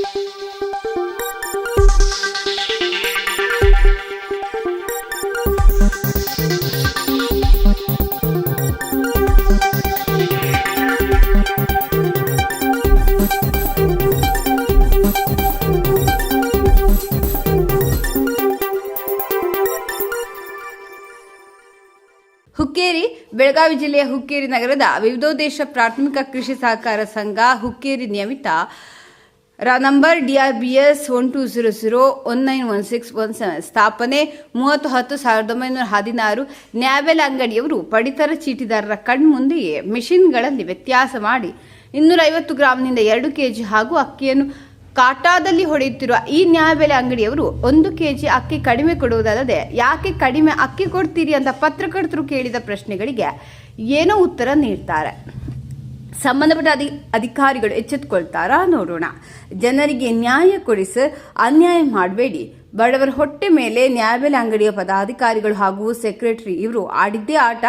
ಹುಕ್ಕೇರಿ ಬೆಳಗಾವಿ ಜಿಲ್ಲೆಯ ಹುಕ್ಕೇರಿ ನಗರದ ವಿವಿಧೋದ್ದೇಶ ಪ್ರಾಥಮಿಕ ಕೃಷಿ ಸಹಕಾರ ಸಂಘ ಹುಕ್ಕೇರಿ ನಿಯಮಿತ ನಂಬರ್ DRBS 1200191617 ಸ್ಥಾಪನೆ 30/10/1916 ನ್ಯಾಯಬೆಲೆ ಅಂಗಡಿಯವರು ಪಡಿತರ ಚೀಟಿದಾರರ ಕಣ್ಮುಂದೆಯೇ ಮೆಷಿನ್ಗಳಲ್ಲಿ ವ್ಯತ್ಯಾಸ ಮಾಡಿ 250 ಗ್ರಾಂನಿಂದ 2 ಕೆಜಿ ಹಾಗೂ ಅಕ್ಕಿಯನ್ನು ಕಾಟಾದಲ್ಲಿ ಹೊಡೆಯುತ್ತಿರುವ ಈ ನ್ಯಾಯಬೆಲೆ ಅಂಗಡಿಯವರು 1 ಕೆಜಿ ಅಕ್ಕಿ ಕಡಿಮೆ ಕೊಡುವುದಲ್ಲದೆ ಯಾಕೆ ಕಡಿಮೆ ಅಕ್ಕಿ ಕೊಡ್ತೀರಿ ಅಂತ ಪತ್ರಕರ್ತರು ಕೇಳಿದ ಪ್ರಶ್ನೆಗಳಿಗೆ ಏನೋ ಉತ್ತರ ನೀಡ್ತಾರೆ. ಸಂಬಂಧಪಟ್ಟ ಅಧಿಕಾರಿಗಳು ಎಚ್ಚೆತ್ತುಕೊಳ್ತಾರಾ ನೋಡೋಣ. ಜನರಿಗೆ ನ್ಯಾಯ ಕೊಡಿಸಿ ಅನ್ಯಾಯ ಮಾಡಬೇಡಿ. ಬಡವರ ಹೊಟ್ಟೆ ಮೇಲೆ ನ್ಯಾಯಬೆಲೆ ಅಂಗಡಿಯ ಪದಾಧಿಕಾರಿಗಳು ಹಾಗೂ ಸೆಕ್ರೆಟರಿ ಇವರು ಆಡಿದ್ದೇ ಆಟ.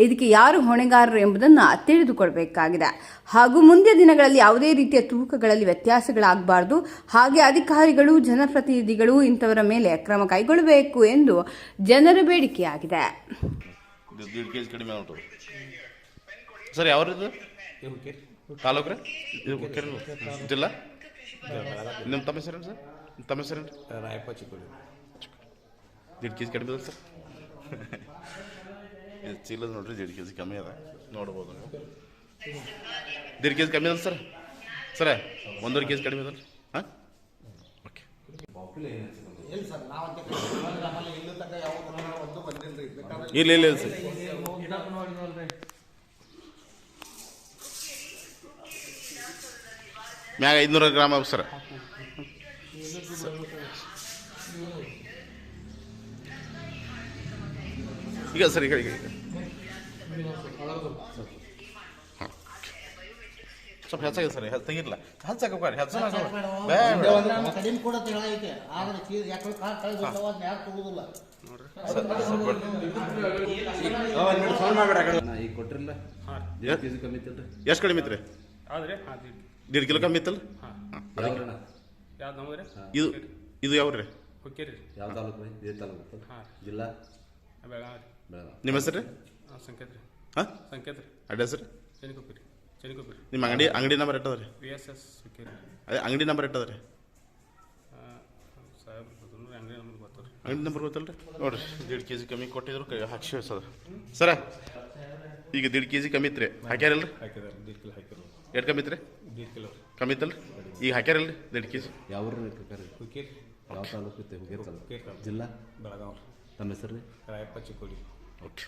ಇದಕ್ಕೆ ಯಾರು ಹೊಣೆಗಾರರು ಎಂಬುದನ್ನು ತಿಳಿದುಕೊಳ್ಬೇಕಾಗಿದೆ. ಹಾಗೂ ಮುಂದಿನ ದಿನಗಳಲ್ಲಿ ಯಾವುದೇ ರೀತಿಯ ತೂಕಗಳಲ್ಲಿ ವ್ಯತ್ಯಾಸಗಳಾಗಬಾರದು. ಹಾಗೆ ಅಧಿಕಾರಿಗಳು ಜನಪ್ರತಿನಿಧಿಗಳು ಇಂಥವರ ಮೇಲೆ ಕ್ರಮ ಕೈಗೊಳ್ಳಬೇಕು ಎಂದು ಜನರ ಬೇಡಿಕೆಯಾಗಿದೆ. ತಾಲೂಕ್ರೆ ಜಿಲ್ಲಾ ನಿಮ್ಮ ತಮ್ಮ ಹೆಸರೇನು ಸರ್? ತಮ್ಮ ಹೆಸರೇನು? ರಾಯಪ್ಪ ಚಿಕ್ಕೋಡಿ. 1.5 ಕೆಜಿ ಕಡಿಮೆ ಅದ ಸರ್. ಚೀಲದ ನೋಡ್ರಿ 1.5 ಕೆಜಿ ಕಮ್ಮಿ ಅದ ನೋಡ್ಬೋದು. 1.5 ಕೆಜಿ ಕಮ್ಮಿ ಅದ ಸರ್. ಸರ 1.5 ಕೆಜಿ ಕಡಿಮೆ ಅದಲ್ಲ. ಹಾಂ ಓಕೆ. ಇಲ್ಲ ಇಲ್ಲ ಸರ್. ಮ್ಯಾಗ 500 ಗ್ರಾಮ್ ಅವ ಸರ್. ಈಗ ಸರ್ ಈಗ ಹಾಂ ಸ್ವಲ್ಪ ಹೆಚ್ಚಾಗಿದೆ ಸರ್. ತೆಗಿರ್ಲ ಹೆಚ್ಚಾಕ ಎಷ್ಟು ಕಡಿಮೆ ಇತ್ತು ರೀ? 1.5 ಕಿಲೋ ಕಮ್ಮಿ ಇತ್ತಲ್ಲ. ಇದು ಯಾವ ರೀ? ಯಾವ ತಾಲೂಕು ರೀ? ಇದೇ ತಾಲೂಕು. ಜಿಲ್ಲಾ ಬೆಳಗಾವಿ. ನಿಮ್ಮ ಹೆಸರು ರೀ? ಸಂಕೇತ್ ರೀ. ಹಾಂ ಸಂಕೇತ್ ರೀ. ಅಡ್ರೆಸ್ ರೀ? ಚೆನಿಕೊಪ್ಪಿ. ನಿಮ್ಮ ಅಂಗಡಿ ನಂಬರ್ ಎಟ್ಟದ ರೀ? VSS ಹುಕ್ಕೇರಿ. ಅದೇ ಅಂಗಡಿ ನಂಬರ್ ಎಟ್ಟದ ರೀ? ಅಂಗಡಿ ನಂಬರ್ ಗೊತ್ತಲ್ಲ ರೀ? ನೋಡಿರಿ 1.5 ಕೆಜಿ ಕಮ್ಮಿ ಕೊಟ್ಟಿದ್ರು ಹಾಕಿ ಸದ ಸರ. ಈಗ 1.5 ಕೆಜಿ ಕಮ್ಮಿ ಇತ್ತು ರೀ, ಹಾಕ್ಯಾರಲ್ಲ ರೀ? ಎಷ್ಟು ಕಮ್ಮಿ ಇತ್ತು ರೀ? 1.5 ಕಿಲೋ ಕಮ್ಮಿ ಇತ್ತಲ್ಲ ಈಗ ಹಾಕ್ಯಾರಲ್ಲ 1.5 ಕೆಜಿ? ಯಾವ ಊರು ರೀ? ಹುಕ್ಕೇರಿ. ಯಾವ ತಾಲೂಕು ಇತ್ತು? ಹುಕ್ಕೇರಿ ತಾಲೂಕು. ಜಿಲ್ಲಾ ಬೆಳಗಾವಿ. ತಮ್ಮ ಹೆಸರು ರೀ? ರಾಯಪ್ಪ ಚಿಕ್ಕೋಡಿ. ಓಕೆ.